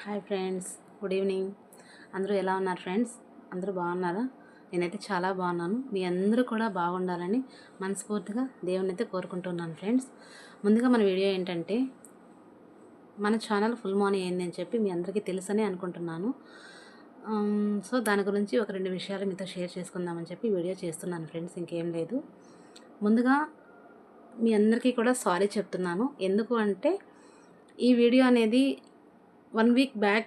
Hi friends, good evening. అందరూ ఎలా ఉన్నారు ఫ్రెండ్స్? అందరూ బాగున్నారా? నేనైతే చాలా బాగున్నాను. మీ అందరూ కూడా బాగుండాలని మనస్ఫూర్తిగా దేవుని అయితే కోరుకుంటున్నాను ఫ్రెండ్స్. ముందుగా మన వీడియో ఏంటంటే, మన ఛానల్ ఫుల్ మనీ అయింది అని చెప్పి మీ అందరికీ తెలుసని అనుకుంటున్నాను. సో దాని గురించి ఒక రెండు విషయాలు మీతో షేర్ చేసుకుందామని చెప్పి వీడియో చేస్తున్నాను ఫ్రెండ్స్, ఇంకేం లేదు. ముందుగా మీ అందరికీ కూడా సారీ చెప్తున్నాను. ఎందుకు అంటే ఈ వీడియో అనేది 1 వీక్ బ్యాక్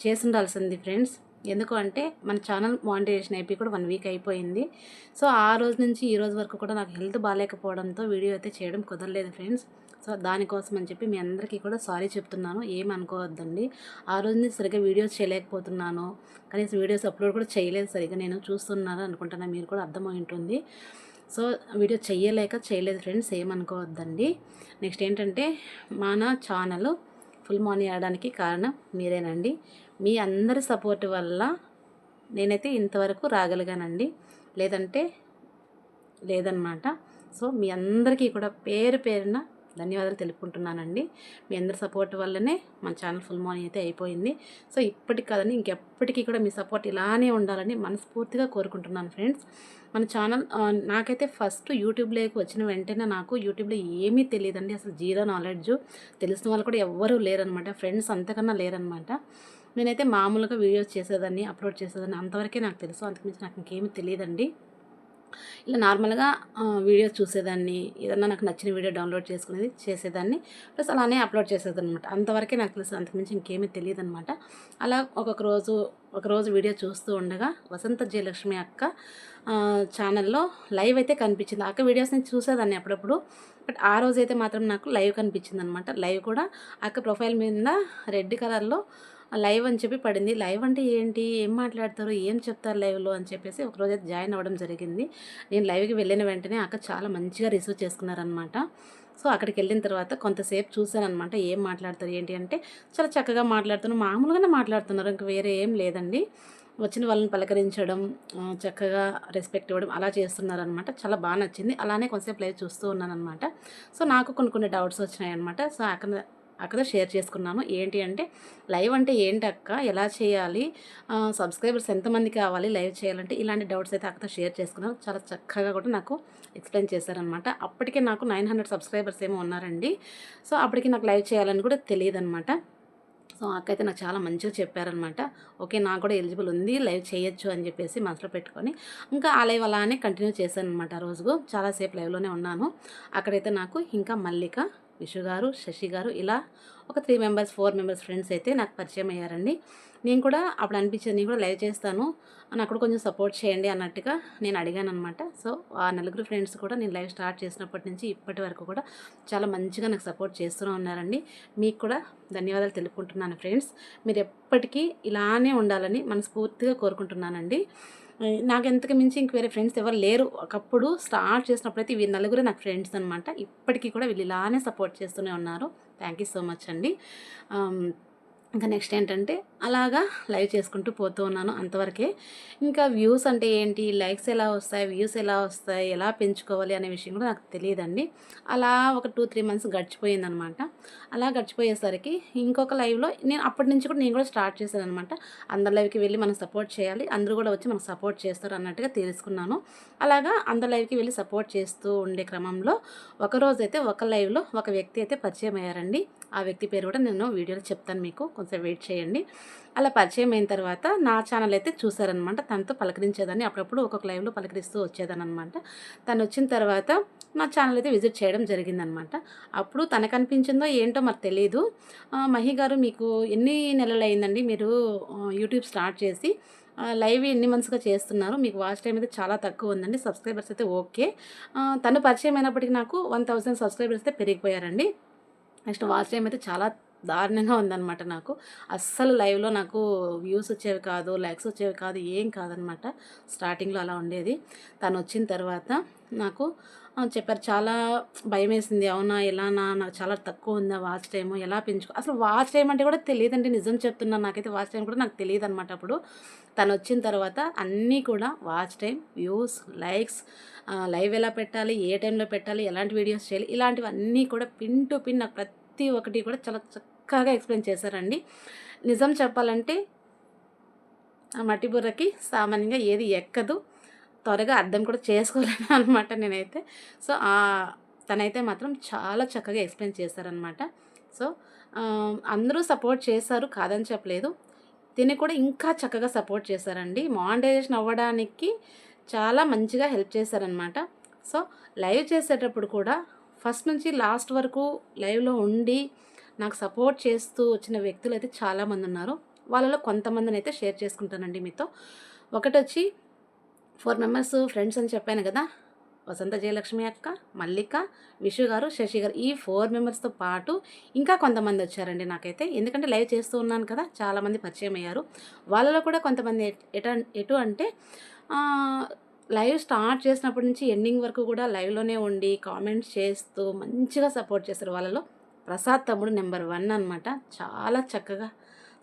చేసుండాల్సింది ఫ్రెండ్స్. ఎందుకు అంటే మన ఛానల్ మానిటైజేషన్ అయిపోయి కూడా 1 వీక్ అయిపోయింది. సో ఆ రోజు నుంచి ఈ రోజు వరకు కూడా నాకు హెల్త్ బాగాలేకపోవడంతో వీడియో అయితే చేయడం కుదరలేదు ఫ్రెండ్స్. సో దానికోసం అని చెప్పి మీ అందరికీ కూడా సారీ చెప్తున్నాను. ఏమనుకోవద్దండి. ఆ రోజు నుంచి సరిగ్గా వీడియోస్ చేయలేకపోతున్నాను. కనీసం వీడియోస్ అప్లోడ్ కూడా చేయలేదు సరిగ్గా. నేను చూస్తున్నారు అనుకుంటున్నా, మీరు కూడా అర్థమై ఉంటుంది. సో వీడియో చేయలేదు ఫ్రెండ్స్, ఏమనుకోవద్దండి. నెక్స్ట్ ఏంటంటే, మన ఛానల్ ఫుల్ మనీ అవ్వడానికి కారణం మీరేనండి. మీ అందరి సపోర్ట్ వల్ల నేనైతే ఇంతవరకు రాగలిగానండి, లేదంటే లేదనమాట. సో మీ అందరికీ కూడా పేరు పేరున ధన్యవాదాలు తెలుపుకుంటున్నానండి. మీ అందరి సపోర్ట్ వల్లనే మన ఛానల్ ఫుల్ మనీ అయితే అయిపోయింది. సో ఇప్పటికి కాదని ఇంకెప్పటికీ కూడా మీ సపోర్ట్ ఇలానే ఉండాలని మనస్ఫూర్తిగా కోరుకుంటున్నాను ఫ్రెండ్స్. మన ఛానల్ నాకైతే ఫస్ట్ యూట్యూబ్లోకి వచ్చిన వెంటనే నాకు యూట్యూబ్లో ఏమీ తెలియదండి. అసలు జీరో నాలెడ్జ్. తెలిసిన వాళ్ళు కూడా ఎవ్వరూ లేరనమాట. ఫ్రెండ్స్ అంతకన్నా లేరనమాట. నేనైతే మామూలుగా వీడియోస్ చేసేదాన్ని, అప్లోడ్ చేసేదాన్ని, అంతవరకే నాకు తెలుసు. అంతకుమించి నాకు ఇంకేమీ తెలియదండి. ఇలా నార్మల్గా వీడియోస్ చూసేదాన్ని, ఏదన్నా నాకు నచ్చిన వీడియో డౌన్లోడ్ చేసుకునేది చేసేదాన్ని, ప్లస్ అలానే అప్లోడ్ చేసేదనమాట. అంతవరకే నాకు తెలుసు, అంతకుమించి ఇంకేమీ తెలియదనమాట. అలా ఒకరోజు వీడియో చూస్తూ ఉండగా వసంత జయలక్ష్మి అక్క ఛానల్లో లైవ్ అయితే కనిపించింది. అక్క వీడియోస్ నేను చూసేదాన్ని అప్పుడప్పుడు, బట్ ఆ రోజైతే మాత్రం నాకు లైవ్ కనిపించింది అనమాట. లైవ్ కూడా అక్క ప్రొఫైల్ మీద రెడ్ కలర్లో లైవ్ అని చెప్పి పడింది. లైవ్ అంటే ఏంటి, ఏం మాట్లాడతారు, ఏం చెప్తారు లైవ్లో అని చెప్పేసి ఒకరోజైతే జాయిన్ అవ్వడం జరిగింది. నేను లైవ్కి వెళ్ళిన వెంటనే అక్క చాలా మంచిగా రిసీవ్ చేసుకున్నారనమాట. సో అక్కడికి వెళ్ళిన తర్వాత కొంతసేపు చూశానమాట. ఏం మాట్లాడతారు ఏంటి అంటే, చాలా చక్కగా మాట్లాడుతున్నారు, మామూలుగానే మాట్లాడుతున్నారు, ఇంక వేరే ఏం లేదండి. వచ్చిన వాళ్ళని పలకరించడం, చక్కగా రెస్పెక్ట్ ఇవ్వడం అలా చేస్తున్నారనమాట. చాలా బాగా నచ్చింది. అలానే కొంతసేపు లైవ్ చూస్తూ ఉన్నానమాట. సో నాకు కొన్ని డౌట్స్ వచ్చినాయి అనమాట. సో అక్కడ షేర్ చేసుకున్నాను. ఏంటి అంటే, లైవ్ అంటే ఏంటి అక్క, ఎలా చేయాలి, సబ్స్క్రైబర్స్ ఎంతమంది కావాలి లైవ్ చేయాలంటే, ఇలాంటి డౌట్స్ అయితే అక్కతో షేర్ చేసుకున్నాను. చాలా చక్కగా కూడా నాకు ఎక్స్ప్లెయిన్ చేశారనమాట. అప్పటికే నాకు 900 సబ్స్క్రైబర్స్ ఏమో ఉన్నారండి. సో అప్పటికి నాకు లైవ్ చేయాలని కూడా తెలియదనమాట. సో అక్క అయితే నాకు చాలా మంచిగా చెప్పారనమాట. ఓకే, నాకు కూడా ఎలిజిబుల్ ఉంది, లైవ్ చేయొచ్చు అని చెప్పేసి మనసులో పెట్టుకొని ఇంకా ఆ లైవ్ అలానే కంటిన్యూ చేశాను అనమాట. ఆ రోజు చాలాసేపు లైవ్లోనే ఉన్నాను. అక్కడైతే నాకు ఇంకా మల్లిక, విషు గారు, శశి గారు, ఇలా ఒక 3 మెంబర్స్ 4 మెంబర్స్ ఫ్రెండ్స్ అయితే నాకు పరిచయం అయ్యారండి. నేను కూడా అప్పుడు అనిపించింది, నేను కూడా లైవ్ చేస్తాను, నాకు కూడా కొంచెం సపోర్ట్ చేయండి అన్నట్టుగా నేను అడిగాను అనమాట. సో ఆ నలుగురు ఫ్రెండ్స్ కూడా నేను లైవ్ స్టార్ట్ చేసినప్పటి నుంచి ఇప్పటి వరకు కూడా చాలా మంచిగా నాకు సపోర్ట్ చేస్తూనే ఉన్నారండి. మీకు కూడా ధన్యవాదాలు తెలుపుకుంటున్నాను ఫ్రెండ్స్. మీరు ఎప్పటికీ ఇలానే ఉండాలని మనస్ఫూర్తిగా కోరుకుంటున్నానండి. నాకు ఎంతకు మించి ఇంక వేరే ఫ్రెండ్స్ ఎవరు లేరు. ఒకప్పుడు స్టార్ట్ చేసినప్పుడైతే వీళ్ళు నలుగురే నాకు ఫ్రెండ్స్ అనమాట. ఇప్పటికీ కూడా వీళ్ళు ఇలానే సపోర్ట్ చేస్తూనే ఉన్నారు. థ్యాంక్ యూ సో మచ్ అండి. ఇంకా నెక్స్ట్ ఏంటంటే, అలాగా లైవ్ చేసుకుంటూ పోతూ ఉన్నాను అంతవరకే. ఇంకా వ్యూస్ అంటే ఏంటి, లైక్స్ ఎలా వస్తాయి, వ్యూస్ ఎలా వస్తాయి, ఎలా పెంచుకోవాలి అనే విషయం కూడా నాకు తెలియదండి. అలా ఒక 2-3 మంత్స్ గడిచిపోయిందనమాట. అలా గడిచిపోయేసరికి ఇంకొక లైవ్లో అప్పటి నుంచి కూడా నేను కూడా స్టార్ట్ చేశాను అనమాట. అందరి లైవ్కి వెళ్ళి మనం సపోర్ట్ చేయాలి, అందరూ కూడా వచ్చి మనకు సపోర్ట్ చేస్తారు అన్నట్టుగా తెలుసుకున్నాను. అలాగా అందరి లైవ్కి వెళ్ళి సపోర్ట్ చేస్తూ ఉండే క్రమంలో ఒకరోజైతే ఒక లైవ్లో ఒక వ్యక్తి అయితే పరిచయం అయ్యారండి. ఆ వ్యక్తి పేరు కూడా నేను వీడియోలో చెప్తాను, మీకు కొంచెం వెయిట్ చేయండి. అలా పరిచయం అయిన తర్వాత నా ఛానల్ అయితే చూసారనమాట. తనతో పలకరించేదాన్ని, అప్పుడప్పుడు ఒక్కొక్క లైవ్లో పలకరిస్తూ వచ్చేదాన్ని అనమాట. తను వచ్చిన తర్వాత నా ఛానల్ అయితే విజిట్ చేయడం జరిగిందనమాట. అప్పుడు తనకు అనిపించిందో ఏంటో మరి తెలీదు, మహి గారు మీకు ఎన్ని నెలలు అయిందండి మీరు యూట్యూబ్ స్టార్ట్ చేసి, లైవ్ ఎన్ని మంత్స్గా చేస్తున్నారు, మీకు వాచ్ టైం అయితే చాలా తక్కువ ఉందండి, సబ్స్క్రైబర్స్ అయితే ఓకే. తను పరిచయం అయినప్పటికీ నాకు 1000 సబ్స్క్రైబర్స్ అయితే పెరిగిపోయారండి. నెక్స్ట్ వాచ్ టైం అయితే చాలా దారుణంగా ఉందనమాట. నాకు అస్సలు లైవ్లో నాకు వ్యూస్ వచ్చేవి కాదు, లైక్స్ వచ్చేవి కాదు, ఏం కాదనమాట. స్టార్టింగ్లో అలా ఉండేది. తను వచ్చిన తర్వాత నాకు చెప్పారు. చాలా భయమేసింది. అవునా, ఎలానా, నాకు చాలా తక్కువ ఉందా వాచ్ టైము, ఎలా అసలు వాచ్ టైం అంటే కూడా తెలియదండి, నిజం చెప్తున్నాను. నాకైతే వాచ్ టైం కూడా నాకు తెలియదు అనమాట. అప్పుడు తను వచ్చిన తర్వాత అన్నీ కూడా watch time, views, likes, live ఎలా పెట్టాలి, ఏ టైంలో పెట్టాలి, ఎలాంటి వీడియోస్ చేయాలి, ఇలాంటివన్నీ కూడా పిన్ టు పిన్ నాకు ప్రతి ఒక్కటి కూడా చాలా చక్కగా ఎక్స్ప్లెయిన్ చేశారండి. నిజం చెప్పాలంటే ఆ మట్టి బుర్రకి సామాన్యంగా ఏది ఎక్కదు, త్వరగా అర్థం కూడా చేసుకోలేను అనమాట నేనైతే. సో తనైతే మాత్రం చాలా చక్కగా ఎక్స్ప్లెయిన్ చేశారనమాట. సో అందరూ సపోర్ట్ చేశారు, కాదని చెప్పలేదు. తిని కూడా ఇంకా చక్కగా సపోర్ట్ చేశారండి. మానిటైజేషన్ అవ్వడానికి చాలా మంచిగా హెల్ప్ చేశారనమాట. సో లైవ్ చేసేటప్పుడు కూడా ఫస్ట్ నుంచి లాస్ట్ వరకు లైవ్లో ఉండి నాకు సపోర్ట్ చేస్తూ వచ్చిన వ్యక్తులు అయితే చాలామంది ఉన్నారు. వాళ్ళలో కొంతమందిని అయితే షేర్ చేసుకుంటానండి మీతో. ఒకటొచ్చి 4 మెంబర్స్ ఫ్రెండ్స్ అని చెప్పాను కదా, వసంత జయలక్ష్మి అక్క, మల్లిక, విషు గారు, శశి గారు, ఈ 4 మెంబర్స్తో పాటు ఇంకా కొంతమంది వచ్చారండి నాకైతే. ఎందుకంటే లైవ్ చేస్తూ ఉన్నాను కదా, చాలామంది పరిచయం అయ్యారు. వాళ్ళలో కూడా కొంతమంది ఎటు అంటే లైవ్ స్టార్ట్ చేసినప్పటి నుంచి ఎండింగ్ వరకు కూడా లైవ్లోనే ఉండి కామెంట్స్ చేస్తూ మంచిగా సపోర్ట్ చేశారు. వాళ్ళలో ప్రసాద్ తమ్ముడు నెంబర్ 1 అనమాట. చాలా చక్కగా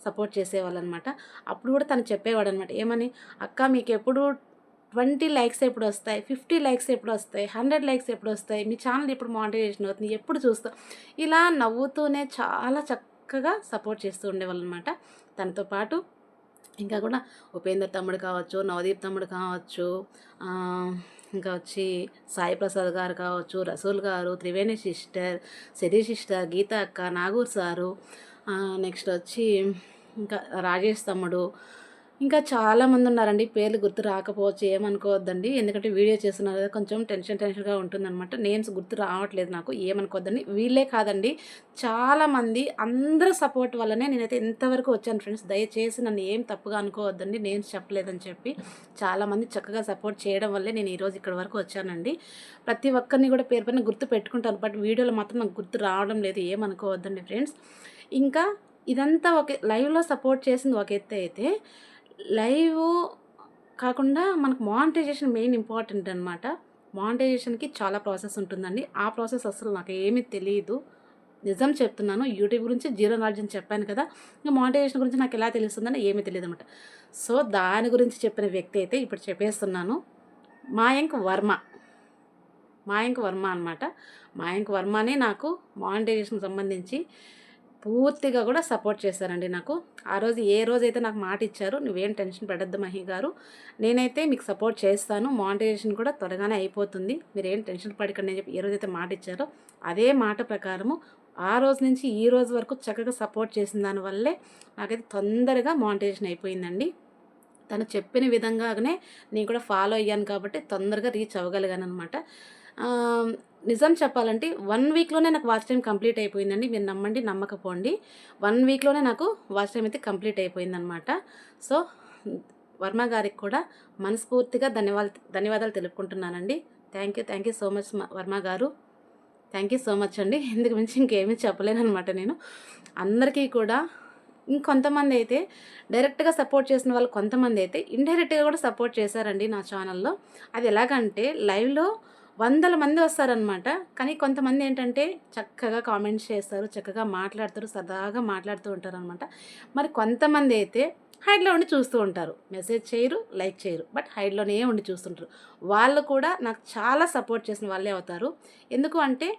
సపోర్ట్ చేసేవాళ్ళు అనమాట. అప్పుడు కూడా తను చెప్పేవాడు అనమాట, ఏమని, అక్క మీకు ఎప్పుడు 20 లైక్స్ ఎప్పుడు వస్తాయి, 50 లైక్స్ ఎప్పుడు వస్తాయి, 100 లైక్స్ ఎప్పుడు వస్తాయి, మీ ఛానల్ ఎప్పుడు మానిటైజేషన్ అవుతుంది, ఎప్పుడు చూస్తాం, ఇలా నవ్వుతూనే చాలా చక్కగా సపోర్ట్ చేస్తూ ఉండేవాళ్ళు అనమాట. తనతో పాటు ఇంకా కూడా ఉపేందర్ తమ్ముడు కావచ్చు, నవదీప్ తమ్ముడు కావచ్చు, ఇంకా వచ్చి సాయి ప్రసాద్ గారు కావచ్చు, రసూల్ గారు, త్రివేణి సిస్టర్, సిరి సిస్టర్, గీత అక్క, నాగూర్ సారు, నెక్స్ట్ వచ్చి ఇంకా రాజేష్ తమ్ముడు, ఇంకా చాలామంది ఉన్నారండి. పేర్లు గుర్తు రాకపోవచ్చు, ఏమనుకోవద్దండి. ఎందుకంటే వీడియో చేస్తున్నారు కదా, కొంచెం టెన్షన్గా ఉంటుందన్నమాట. నేమ్స్ గుర్తు రావట్లేదు నాకు, ఏమనుకోవద్దండి. వీళ్ళే కాదండి, చాలామంది అందరూ సపోర్ట్ వల్లనే నేనైతే ఇంతవరకు వచ్చాను ఫ్రెండ్స్. దయచేసి నన్ను ఏం తప్పుగా అనుకోవద్దండి, నేమ్స్ చెప్పలేదని చెప్పి. చాలామంది చక్కగా సపోర్ట్ చేయడం వల్లే నేను ఈరోజు ఇక్కడ వరకు వచ్చానండి. ప్రతి ఒక్కరిని కూడా పేరు పైన గుర్తు పెట్టుకుంటాను, బట్ వీడియోలో మాత్రం నాకు గుర్తు రావడం లేదు, ఏమనుకోవద్దండి ఫ్రెండ్స్. ఇంకా ఇదంతా ఒక లైవ్లో సపోర్ట్ చేసింది ఒక ఎత్తు అయితే, లైవ్ కాకుండా మనకు మానిటైజేషన్ మెయిన్ ఇంపార్టెంట్ అనమాట. మానిటైజేషన్కి చాలా ప్రాసెస్ ఉంటుందండి. ఆ ప్రాసెస్ అసలు నాకు ఏమీ తెలియదు, నిజం చెప్తున్నాను. యూట్యూబ్ గురించి జీరో నాలెడ్జ్ అని చెప్పాను కదా, ఇంకా మానిటైజేషన్ గురించి నాకు ఎలా తెలుస్తుందని ఏమీ తెలియదు అనమాట. సో దాని గురించి చెప్పిన వ్యక్తి అయితే ఇప్పుడు చెప్పేస్తున్నాను, మాయాంక్ వర్మ. మాయాంక్ వర్మ అనమాట. మాయాంక్ వర్మనే నాకు మానిటైజేషన్కి సంబంధించి పూర్తిగా కూడా సపోర్ట్ చేశారండి నాకు. ఆ రోజు ఏ రోజైతే నాకు మాట ఇచ్చారో, నువ్వేం టెన్షన్ పడద్దు మహి గారు, నేనైతే మీకు సపోర్ట్ చేస్తాను, మానిటైజేషన్ కూడా త్వరగానే అయిపోతుంది, మీరేం టెన్షన్ పడకండి అని చెప్పి ఏ రోజైతే మాట ఇచ్చారో అదే మాట ప్రకారము ఆ రోజు నుంచి ఈ రోజు వరకు చక్కగా సపోర్ట్ చేసిన దానివల్లే నాకైతే తొందరగా మానిటైజేషన్ అయిపోయిందండి. తను చెప్పిన విధంగానే నేను కూడా ఫాలో అయ్యాను కాబట్టి తొందరగా రీచ్ అవ్వగలిగాను అనమాట. నిజం చెప్పాలంటే 1 వీక్లోనే నాకు వాచ్ టైం కంప్లీట్ అయిపోయిందండి. మీరు నమ్మండి నమ్మకపోండి, 1 వీక్లోనే నాకు వాచ్ టైం అయితే కంప్లీట్ అయిపోయిందనమాట. సో వర్మ గారికి కూడా మనస్ఫూర్తిగా ధన్యవాదాలు తెలుపుకుంటున్నానండి. Thank you so much Varma garu, thank you so much అండి. ఇందుకు మించి ఇంకేమీ చెప్పలేను అనమాట నేను. అందరికీ కూడా ఇంకొంతమంది అయితే డైరెక్ట్గా సపోర్ట్ చేసిన వాళ్ళు, కొంతమంది అయితే ఇండైరెక్ట్గా కూడా సపోర్ట్ చేశారండి నా ఛానల్లో. అది ఎలాగంటే లైవ్లో 100 మంది వస్తారనమాట, కానీ కొంతమంది ఏంటంటే చక్కగా కామెంట్స్ చేస్తారు, చక్కగా మాట్లాడతారు, సరదాగా మాట్లాడుతూ ఉంటారనమాట. మరి కొంతమంది అయితే హైడ్లో ఉండి చూస్తూ ఉంటారు, మెసేజ్ చేయరు, లైక్ చేయరు, బట్ హైడ్లోనే ఉండి చూస్తుంటారు. వాళ్ళు కూడా నాకు చాలా సపోర్ట్ చేసిన వాళ్ళే అవుతారు. ఎందుకు అంటే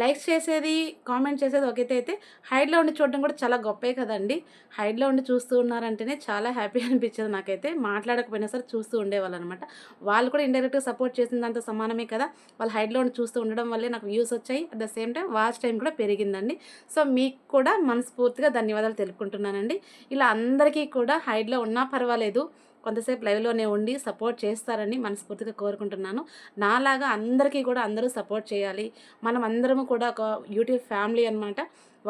లైక్స్ చేసేది, కామెంట్ చేసేది ఒకైతే అయితే హైడ్లో ఉండి చూడడం కూడా చాలా గొప్పే కదండి. హైడ్లో ఉండి చూస్తూ ఉన్నారంటేనే చాలా హ్యాపీ అనిపించేది నాకైతే. మాట్లాడకపోయినా సరే చూస్తూ ఉండేవాళ్ళు అనమాట. వాళ్ళు కూడా ఇండైరెక్ట్గా సపోర్ట్ చేసిన దాంతో సమానమే కదా. వాళ్ళు హైడ్లో ఉండి చూస్తూ ఉండడం వల్లే నాకు వ్యూస్ వచ్చాయి, at the same time watch time కూడా పెరిగిందండి. సో మీకు కూడా మనస్ఫూర్తిగా ధన్యవాదాలు తెలుపుకుంటున్నానండి. ఇలా అందరికీ కూడా హైడ్లో ఉన్నా పర్వాలేదు, కొంతసేపు లైవ్లోనే ఉండి సపోర్ట్ చేస్తారని మనస్ఫూర్తిగా కోరుకుంటున్నాను. నాలాగా అందరికీ కూడా అందరూ సపోర్ట్ చేయాలి. మనం అందరము కూడా ఒక యూట్యూబ్ ఫ్యామిలీ అనమాట.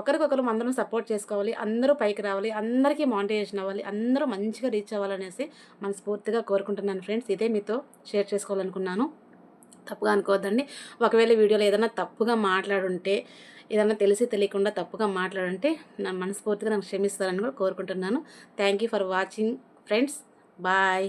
ఒకరికొకరు అందరం సపోర్ట్ చేసుకోవాలి, అందరూ పైకి రావాలి, అందరికీ మానిటైజేషన్ అవ్వాలి, అందరూ మంచిగా రీచ్ అవ్వాలనేసి మనస్ఫూర్తిగా కోరుకుంటున్నాను ఫ్రెండ్స్. ఇదే మీతో షేర్ చేసుకోవాలనుకున్నాను, తప్పుగా అనుకోవద్దండి. ఒకవేళ వీడియోలో ఏదైనా తప్పుగా మాట్లాడుంటే, ఏదైనా తెలిసి తెలియకుండా తప్పుగా మాట్లాడుంటే నా మనస్ఫూర్తిగా నాకు క్షమిస్తారని కూడా కోరుకుంటున్నాను. Thank you for watching friends. Bye.